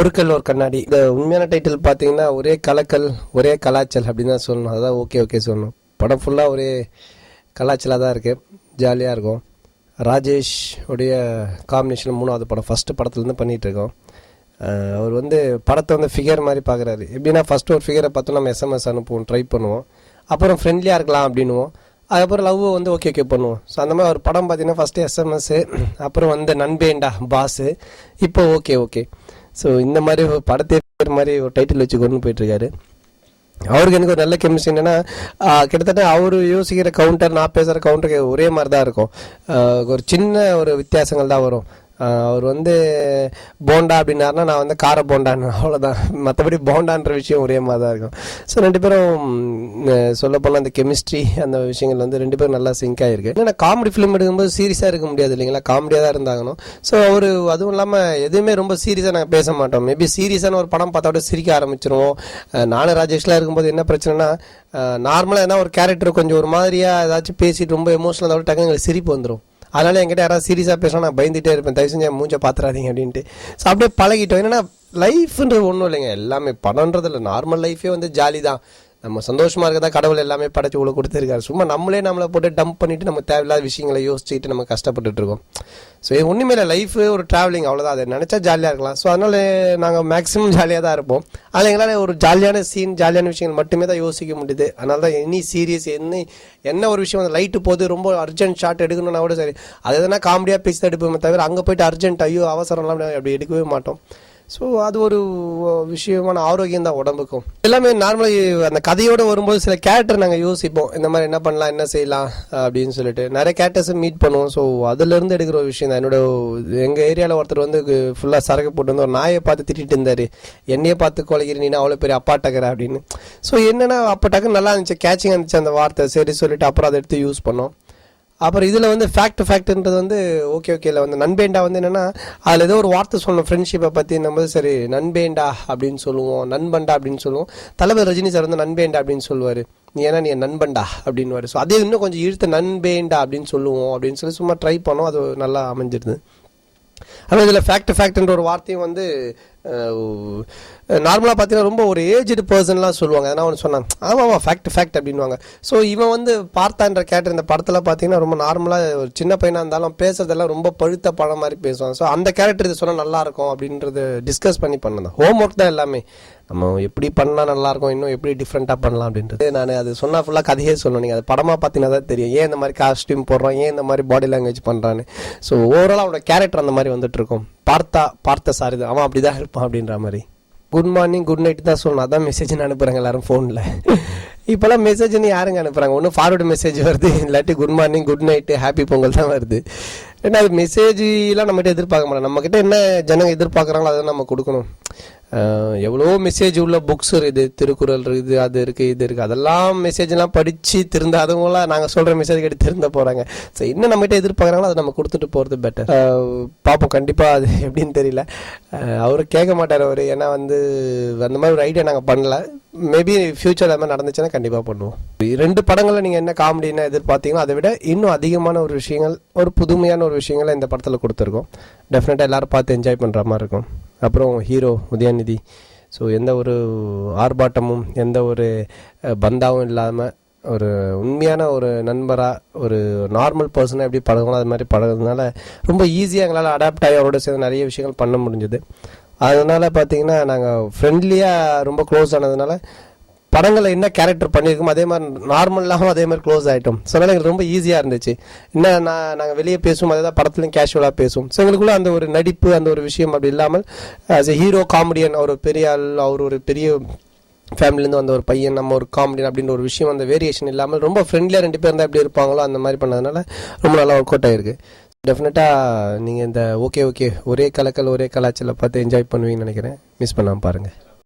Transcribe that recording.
ஒரு கல் ஒரு கண்ணாடி. இந்த உண்மையான டைட்டில் பார்த்தீங்கன்னா ஒரே கலக்கல் ஒரே கலாச்சல் அப்படின்னு தான் சொல்லணும். அதான் ஓகே சொல்லணும். படம் ஃபுல்லாக ஒரே கலாச்சலாக தான் இருக்குது, ஜாலியாக இருக்கும். ராஜேஷ் உடைய காம்பினேஷன் 3வது படம், ஃபஸ்ட்டு படத்துலேருந்து பண்ணிகிட்ருக்கோம். அவர் வந்து படத்தை வந்து ஃபிகர் மாதிரி பார்க்குறாரு. எப்படின்னா ஃபஸ்ட்டு ஒரு ஃபிகரை பார்த்தோம் நம்ம எஸ்எம்எஸ் அனுப்புவோம், ட்ரை பண்ணுவோம், அப்புறம் ஃப்ரெண்ட்லியாக இருக்கலாம் அப்படின்னுவோம், அதுக்கப்புறம் லவ் வந்து ஓகே பண்ணுவோம். ஸோ அந்த மாதிரி ஒரு படம் பார்த்தீங்கன்னா ஃபஸ்ட்டு எஸ்எம்எஸ்ஸு, அப்புறம் வந்து நண்பேண்டா பாஸு, இப்போ ஓகே. ஸோ இந்த மாதிரி ஒரு படத்தை மாதிரி ஒரு டைட்டில் வச்சு கொண்டு போயிட்டுருக்காரு. அவருக்கு எனக்கு ஒரு நல்ல கெமிஸ்ட்ரி. என்னென்னா கிட்டத்தட்ட அவர் யோசிக்கிற கவுண்டர் நான் பேசுகிற கவுண்டருக்கு ஒரே மாதிரி தான் இருக்கும். ஒரு சின்ன ஒரு வித்தியாசங்கள் தான் வரும். அவர் வந்து போண்டா அப்படின்னாருனா நான் வந்து கார போண்டான்னு, அவ்வளோதான். மற்றபடி போண்டான்ற விஷயம் ஒரே மாதிரி தான் இருக்கும். ஸோ 2 பேரும் சொல்லப்போனால் அந்த கெமிஸ்ட்ரி அந்த விஷயங்கள் வந்து 2 பேரும் நல்லா சிங்க் ஆகிருக்கு. ஏன்னா காமெடி ஃபிலிம் எடுக்கும்போது சீரியஸாக இருக்க முடியாது இல்லைங்களா, காமெடியாக தான் இருந்தாங்கணும். ஸோ அவர் அதுவும் இல்லாமல் எதுவுமே ரொம்ப சீரியஸாக நாங்கள் பேச மாட்டோம். மேபி சீரியஸான ஒரு படம் பார்த்தா கூட சிரிக்க ஆரம்பிச்சிருவோம். நானும் ராஜேஷ்லாம் இருக்கும்போது என்ன பிரச்சனைனா, நார்மலாக என்ன ஒரு கேரக்டர் கொஞ்சம் ஒரு மாதிரியாக ஏதாச்சும் பேசிட்டு ரொம்ப எமோஷனலாக இருந்தாலும் டக்குனு எங்களுக்கு சிரிப்பு வந்துடும். அதனால் என்கிட்ட யாராவது சீரியஸாக பேசினா நான் பயந்துகிட்டே இருப்பேன், தயவு செஞ்சு மூஞ்ச பார்த்துறாதீங்க அப்படின்ட்டு. ஸோ அப்படியே பழகிட்டோம். என்னென்னா லைஃப்ன்றது ஒன்றும் இல்லைங்க, எல்லாமே படம்ன்றதில்ல, நார்மல் லைஃபே வந்து ஜாலி தான். நம்ம சந்தோஷமாக இருக்கதா கடவுள் எல்லாமே படைச்சி உள்ள கொடுத்துருக்காரு. சும்மா நம்மளை போட்டு டம்ப் பண்ணிவிட்டு நம்ம தேவையில்லாத விஷயங்களை யோசிச்சுட்டு நம்ம கஷ்டப்பட்டுட்டு இருக்கோம். ஸோ ஒன்றுமே இல்லை, லைஃபு ஒரு ட்ராவலிங், அவ்வளோதான். அதை நினச்சா ஜாலியாக இருக்கலாம். ஸோ அதனால் நாங்கள் மேக்ஸிமம் ஜாலியாக தான் இருப்போம். அதில் எங்களால் ஒரு ஜாலியான சீன் ஜாலியான விஷயங்கள் மட்டுமே தான் யோசிக்க முடியுது. அதனால தான் எனி சீரியஸ் என்ன ஒரு விஷயம் அந்த லைட்டு போது ரொம்ப அர்ஜென்ட் ஷாட் எடுக்கணும்னா கூட சரி, அது எதனா காமெடியாக பேசி தான் எடுப்போமே தவிர அங்கே போய்ட்டு அர்ஜென்ட் ஐயோ அவசரம்லாம் அப்படி எடுக்கவே மாட்டோம். ஸோ அது ஒரு விஷயமான ஆரோக்கியம் தான் உடம்புக்கும். எல்லாமே நார்மலாக அந்த கதையோடு வரும்போது சில கேரக்டர் நாங்கள் யோசிப்போம், இந்த மாதிரி என்ன பண்ணலாம் என்ன செய்யலாம் அப்படின்னு சொல்லிட்டு நிறைய கேரக்டர்ஸை மீட் பண்ணுவோம். ஸோ அதுலேருந்து எடுக்கிற ஒரு விஷயம் தான். எங்கள் ஏரியாவில் ஒருத்தர் வந்து ஃபுல்லாக சரக்கு போட்டு வந்து ஒரு நாயை பார்த்து திட்டிகிட்டு இருந்தார், என்னையே பார்த்து கொலைக்கிறீ நீனா அவ்வளோ பெரிய அப்பாட்டக்கிற அப்படின்னு. ஸோ என்னென்னா அப்போ டக்குன்னு நல்லா இருந்துச்சு, கேட்சிங் இருந்துச்சு அந்த வார்த்தை. சரி சொல்லிட்டு அப்புறம் அதை எடுத்து யூஸ் பண்ணோம். அப்புறம் இதில் வந்து ஃபேக்ட்ன்றது வந்து ஓகேல வந்து நண்பேண்டா வந்து என்னென்னா அதில் ஏதோ ஒரு வார்த்தை சொல்லணும் ஃப்ரெண்ட்ஷிப்பை பற்றி. நம்ம சரி நண்பேண்டா அப்படின்னு சொல்லுவோம், நண்பண்டா அப்படின்னு சொல்லுவோம். தலைவர் ரஜினி சார் வந்து நண்பேண்டா அப்படின்னு சொல்லுவார், நீ ஏன்னா நீ நண்பண்டா அப்படின்னு. ஸோ அதே இன்னும் கொஞ்சம் இழுத்து நண்பேண்டா அப்படின்னு சொல்லுவோம் அப்படின்னு சொல்லி சும்மா ட்ரை பண்ணோம், அது நல்லா அமைஞ்சிருது. ஆனால் இதில் ஃபேக்ட்ன்ற ஒரு வார்த்தையும் வந்து நார்மலாக பார்த்தீங்கன்னா ரொம்ப ஒரு ஏஜ்டு பர்சன்லாம் சொல்லுவாங்க. அதனால் ஒன்று சொன்னாங்க, ஆமாம் ஃபேக்ட் அப்படின்வாங்க. ஸோ இவன் வந்து பார்த்தான்ற கேரக்டர் இந்த படத்தில் பார்த்தீங்கன்னா ரொம்ப நார்மலாக ஒரு சின்ன பையனாக இருந்தாலும் பேசுறதெல்லாம் ரொம்ப பழுத்த படம் மாதிரி பேசுவாங்க. ஸோ அந்த கேரக்டர் இது சொன்னால் நல்லாயிருக்கும் அப்படின்றது டிஸ்கஸ் பண்ணி பண்ணதான். ஹோம் ஒர்க் தான் எல்லாமே, நம்ம எப்படி பண்ணால் நல்லாயிருக்கும், இன்னும் எப்படி டிஃப்ரெண்ட்டாக பண்ணலாம் அப்படின்றது. நான் அது சொன்னால் ஃபுல்லாக கதையே சொல்லணும், நீங்கள் அது படமாக பார்த்தீங்கன்னா தான் தெரியும் ஏன் இந்த மாதிரி காஸ்டியூம் போடுறோம், ஏன் இந்த மாதிரி பாடி லாங்குவேஜ் பண்ணுறான்னு. ஸோ ஓவராலாக அவனோட கேரக்டர் அந்த மாதிரி வந்துட்டுருக்கும். பார்த்த சார் இது அவன் அப்படி தான் இருப்பான் அப்படின்ற மாதிரி. குட் மார்னிங் குட் நைட் தான் சொல்லணும், அதான் மெசேஜ்னு அனுப்புகிறாங்க எல்லாரும் ஃபோனில். இப்போல்லாம் மெசேஜ்னு யாருங்க அனுப்புகிறாங்க, ஒன்றும் ஃபார்வர்டு மெசேஜ் வருது, இல்லாட்டி good morning good night happy Pongal தான் வருது. ஏன்னா அது மெசேஜெலாம் நம்மகிட்ட எதிர்பார்க்க மாட்டோம். நம்மக்கிட்ட என்ன ஜனங்க எதிர்பார்க்குறாங்களோ அதை நம்ம கொடுக்கணும். எவ்வளோ மெசேஜ் உள்ள புக்ஸ் இருக்குது, திருக்குறள் இருக்குது, அது இருக்குது இது இருக்குது, அதெல்லாம் மெசேஜெலாம் படித்து திருந்தாதவங்களாம் நாங்கள் சொல்கிற மெசேஜ் கேட்டு திருந்த போகிறாங்க. ஸோ இன்னும் நம்மகிட்ட எதிர்பார்க்குறாங்களோ அதை நம்ம கொடுத்துட்டு போகிறது பெட்டர். பார்ப்போம், கண்டிப்பாக அது எப்படின்னு தெரியல. அவரு கேட்க மாட்டார் அவர், ஏன்னா வந்து அந்த மாதிரி ஒரு ஐடியா நாங்கள் பண்ணல. மேபி ஃப்யூச்சர் அது மாதிரி நடந்துச்சுன்னா கண்டிப்பாக பண்ணுவோம். 2 படங்களில் நீங்கள் என்ன காமெடி என்ன எதிர்பார்த்தீங்களோ அதை விட இன்னும் அதிகமான ஒரு விஷயங்கள், ஒரு புதுமையான ஒரு விஷயங்களை இந்த படத்தில் கொடுத்துருக்கோம். டெஃபினட்டாக எல்லோரும் பார்த்து என்ஜாய் பண்ணுற மாதிரி இருக்கும். அப்புறம் ஹீரோ உதயநிதி, ஸோ எந்த ஒரு ஆர்ப்பாட்டமும் எந்த ஒரு பந்தாவும் இல்லாமல் ஒரு உண்மையான ஒரு நண்பராக ஒரு நார்மல் பர்சனாக எப்படி பழகணும் அது மாதிரி பழகிறதுனால ரொம்ப ஈஸியாக எங்களால் அடாப்ட் ஆகி அவரோட சேர்ந்து நிறைய விஷயங்கள் பண்ண முடிஞ்சுது. அதனால் பார்த்திங்கன்னா நாங்கள் ஃப்ரெண்ட்லியாக ரொம்ப க்ளோஸ் ஆனதுனால படங்களில் என்ன கேரக்டர் பண்ணியிருக்கோம் அதே மாதிரி நார்மலாகவும் அதே மாதிரி க்ளோஸ் ஆகிட்டோம். ஸோ அதனால் எங்களுக்கு ரொம்ப ஈஸியாக இருந்துச்சு. என்ன நாங்கள் வெளியே பேசுவோம், அதே தான் படத்துலையும் கேஷுவலாக பேசுவோம். ஸோ எங்களுக்குள்ள அந்த ஒரு நடிப்பு அந்த ஒரு விஷயம் அப்படி இல்லாமல் ஆஸ் எ ஹீரோ காமெடியன், அவர் பெரிய ஆள், அவர் ஒரு பெரிய ஃபேமிலிலேருந்து வந்த ஒரு பையன், நம்ம ஒரு காமெடியன் அப்படின்ற ஒரு விஷயம், அந்த வேரியேஷன் இல்லாமல் ரொம்ப ஃப்ரெண்ட்லியாக 2 பேர் இருந்தால் எப்படி இருப்பாங்களோ அந்த மாதிரி பண்ணதுனால ரொம்ப நல்லா ஒர்க் அவுட் ஆகிருக்கு. டெஃபினட்டாக நீங்கள் இந்த ஓகே ஒரே கலக்கல் ஒரே கலாச்சலை பார்த்து என்ஜாய் பண்ணுவீங்கன்னு நினைக்கிறேன். மிஸ் பண்ணாமல் பாருங்கள்.